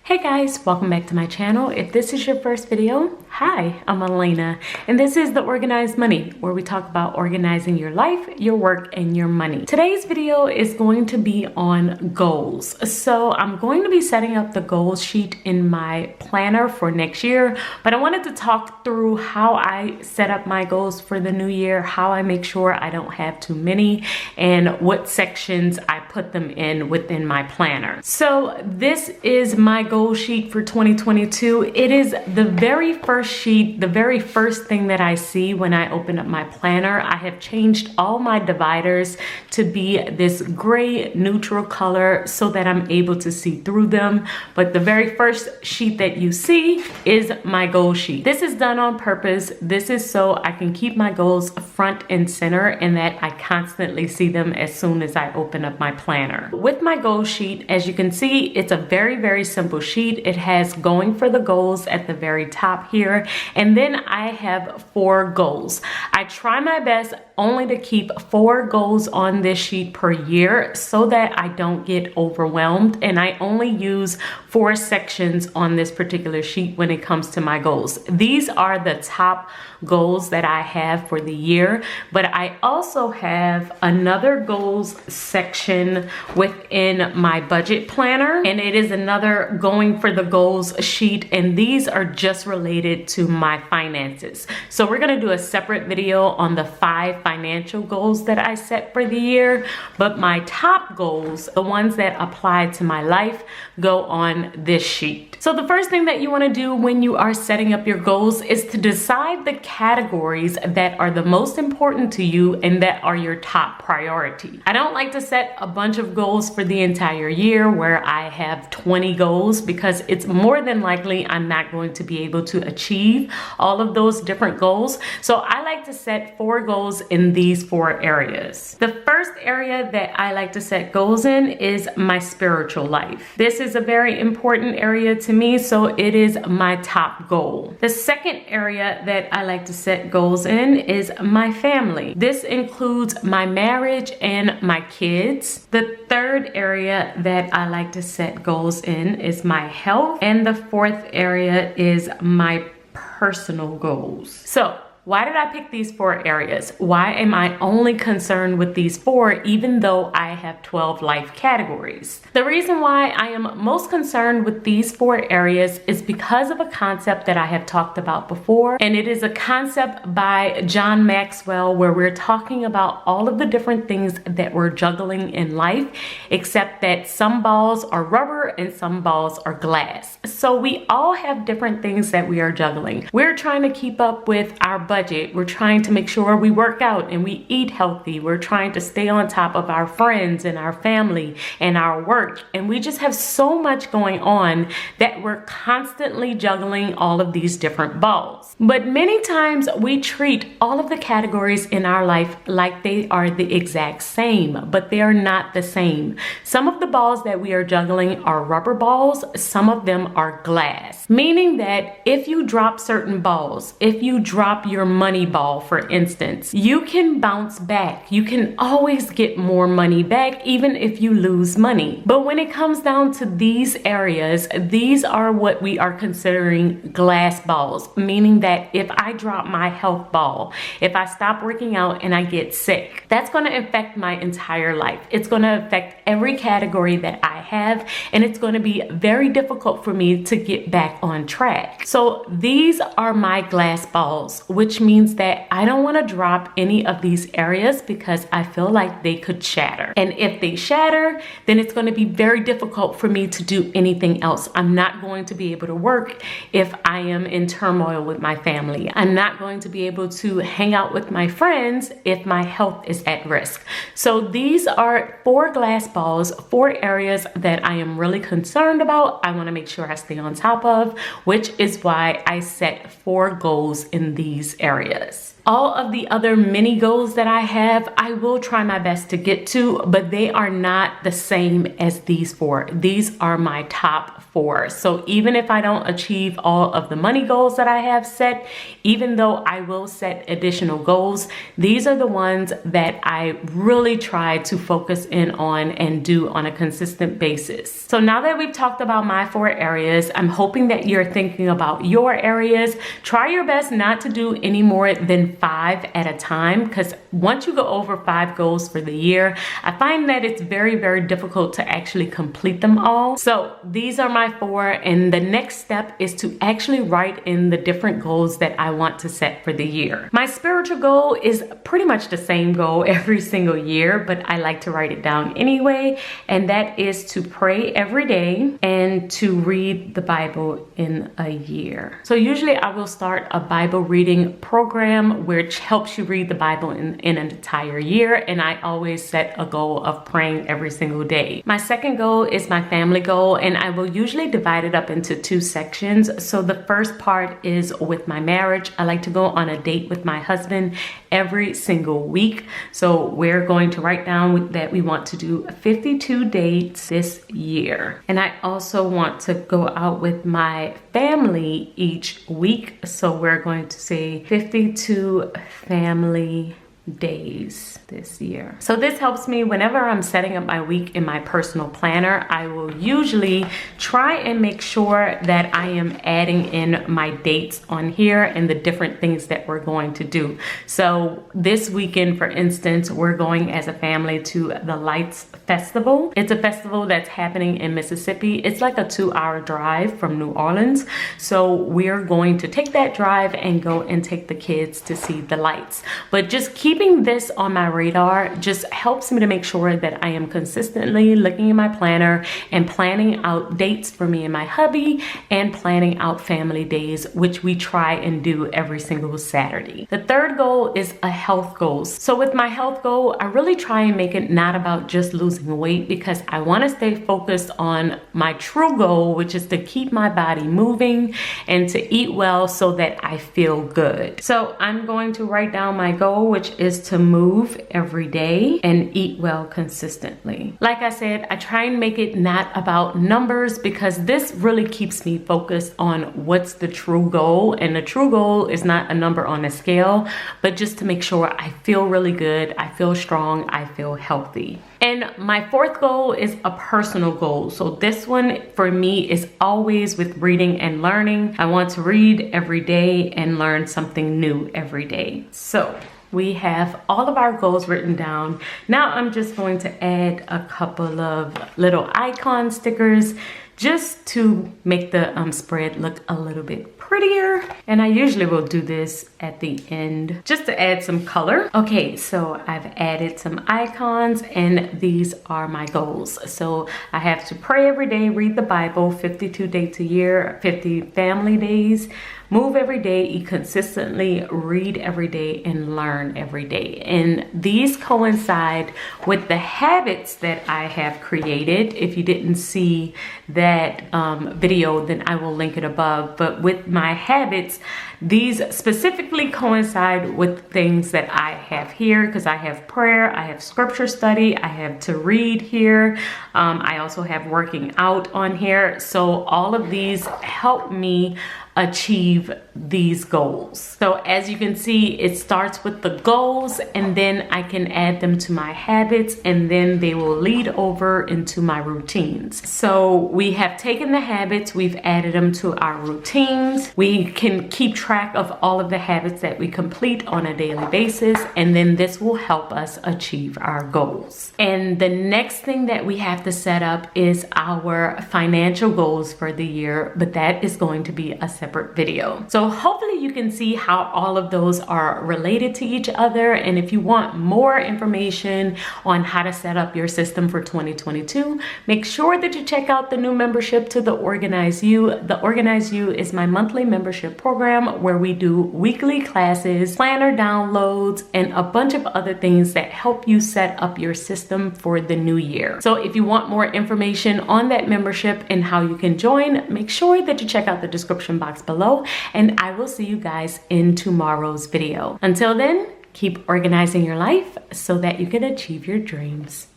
Hey guys, welcome back to my channel. If this is your first video, hi, I'm Elena, and this is The Organized Money, where we talk about organizing your life, your work, and your money. Today's video is going to be on goals. So I'm going to be setting up the goals sheet in my planner for next year, but I wanted to talk through how I set up my goals for the new year, how I make sure I don't have too many, and what sections I put them in within my planner. So this is my goal sheet for 2022. It is the very first sheet, the very first thing that I see when I open up my planner. I have changed all my dividers to be this gray neutral color so that I'm able to see through them. But the very first sheet that you see is my goal sheet. This is done on purpose. This is so I can keep my goals front and center and that I constantly see them as soon as I open up my planner. With my goal sheet, as you can see, it's a very simple sheet. It has going for the goals at the very top here, and then I have 4 goals. I try my best only to keep 4 goals on this sheet per year so that I don't get overwhelmed, and I only use 4 sections on this particular sheet when it comes to my goals. These are the top goals that I have for the year, but I also have another goals section within my budget planner, and it is another going for the goals sheet, and these are just related to my finances. So we're going to do a separate video on the 5 financial goals that I set for the year, but my top goals, the ones that apply to my life, go on this sheet. So the first thing that you want to do when you are setting up your goals is to decide the categories that are the most important to you and that are your top priority. I don't like to set a bunch of goals for the entire year where I have 20 goals, because it's more than likely I'm not going to be able to achieve all of those different goals. So I like to set 4 goals in these 4 areas. The first area that I like to set goals in is my spiritual life. This is a very important area to me, so it is my top goal. The second area that I like to set goals in is my family. This includes my marriage and my kids. The third area that I like to set goals in is my health, and the fourth area is my personal goals. So why did I pick these 4 areas? Why am I only concerned with these 4 even though I have 12 life categories? The reason why I am most concerned with these 4 areas is because of a concept that I have talked about before, and it is a concept by John Maxwell where we're talking about all of the different things that we're juggling in life, except that some balls are rubber and some balls are glass. So we all have different things that we are juggling. We're trying to keep up with our budget. We're trying to make sure we work out and we eat healthy. We're trying to stay on top of our friends and our family and our work. And we just have so much going on that we're constantly juggling all of these different balls. But many times we treat all of the categories in our life like they are the exact same, but they are not the same. Some of the balls that we are juggling are rubber balls. Some of them are glass, meaning that if you drop certain balls, if you drop your money ball, for instance, you can bounce back. You can always get more money back even if you lose money. But when it comes down to these areas, these are what we are considering glass balls, meaning that if I drop my health ball, if I stop working out and I get sick, that's going to affect my entire life. It's going to affect every category that I have, and it's going to be very difficult for me to get back on track. So these are my glass balls, which means that I don't want to drop any of these areas because I feel like they could shatter. And if they shatter, then it's going to be very difficult for me to do anything else. I'm not going to be able to work if I am in turmoil with my family. I'm not going to be able to hang out with my friends if my health is at risk. So these are 4 glass balls, 4 areas that I am really concerned about. I want to make sure I stay on top of, which is why I set 4 goals in these areas. All of the other mini goals that I have, I will try my best to get to, but they are not the same as these 4. These are my top 4. So even if I don't achieve all of the money goals that I have set, even though I will set additional goals, these are the ones that I really try to focus in on and do on a consistent basis. So now that we've talked about my 4 areas, I'm hoping that you're thinking about your areas. Try your best not to do any more than 5 at a time, because once you go over 5 goals for the year, I find that it's very, very difficult to actually complete them all. So these are my 4, and the next step is to actually write in the different goals that I want to set for the year. My spiritual goal is pretty much the same goal every single year, but I like to write it down anyway, and that is to pray every day and to read the Bible in a year. So usually I will start a Bible reading program which helps you read the Bible in an entire year, and I always set a goal of praying every single day. My second goal is my family goal, and I will usually divide it up into 2 sections. So the first part is with my marriage. I like to go on a date with my husband every single week. So we're going to write down that we want to do 52 dates this year. And I also want to go out with my family each week. So we're going to say 52 family days this year. So this helps me whenever I'm setting up my week in my personal planner. I will usually try and make sure that I am adding in my dates on here and the different things that we're going to do. So this weekend, for instance, we're going as a family to the Lights Festival. It's a festival that's happening in Mississippi. It's like a 2-hour drive from New Orleans. So we're going to take that drive and go and take the kids to see the lights. But just keeping this on my radar just helps me to make sure that I am consistently looking in my planner and planning out dates for me and my hubby, and planning out family days, which we try and do every single Saturday. The third goal is a health goal. So with my health goal, I really try and make it not about just losing weight, because I want to stay focused on my true goal, which is to keep my body moving and to eat well so that I feel good. So I'm going to write down my goal, which is to move every day and eat well consistently. Like I said, I try and make it not about numbers, because this really keeps me focused on what's the true goal. And the true goal is not a number on a scale, but just to make sure I feel really good, I feel strong, I feel healthy. And my fourth goal is a personal goal. So this one for me is always with reading and learning. I want to read every day and learn something new every day. So we have all of our goals written down. Now I'm just going to add a couple of little icon stickers just to make the spread look a little bit prettier. And I usually will do this at the end just to add some color. Okay, so I've added some icons, and these are my goals. So I have to pray every day, read the Bible, 52 dates a year, 50 family days, move every day, eat consistently, read every day, and learn every day. And these coincide with the habits that I have created. If you didn't see that video, then I will link it above. But with my habits, these specifically coincide with things that I have here, because I have prayer, I have scripture study, I have to read here. I also have working out on here. So all of these help me achieve these goals. So as you can see, it starts with the goals, and then I can add them to my habits, and then they will lead over into my routines. So we have taken the habits, we've added them to our routines. We can keep track of all of the habits that we complete on a daily basis, and then this will help us achieve our goals. And the next thing that we have to set up is our financial goals for the year, but that is going to be a separate video. So hopefully you can see how all of those are related to each other. And if you want more information on how to set up your system for 2022, make sure that you check out the new membership to the Organize You. The Organize You is my monthly membership program where we do weekly classes, planner downloads, and a bunch of other things that help you set up your system for the new year. So if you want more information on that membership and how you can join, make sure that you check out the description box box below, and I will see you guys in tomorrow's video. Until then, keep organizing your life so that you can achieve your dreams.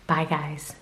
Bye, guys.